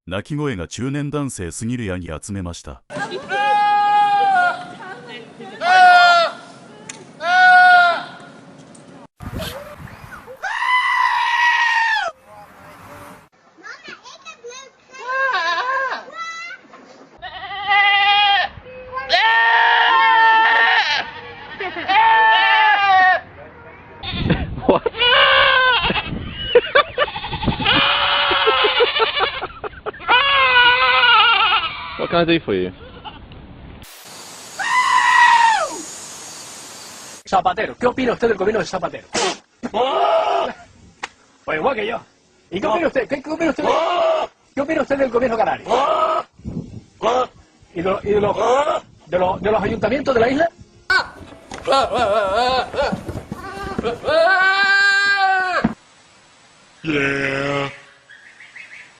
泣き声が中年男性すぎるやに集めました。What? What can I do for you? Zapatero, ¿qué opina usted del gobierno de Zapatero? Pues igual que yo. ¿Y qué opina usted? ¿Qué opina usted? ¿Qué opina usted del gobierno canario? ¿Y de los ayuntamientos de la isla? Yeah.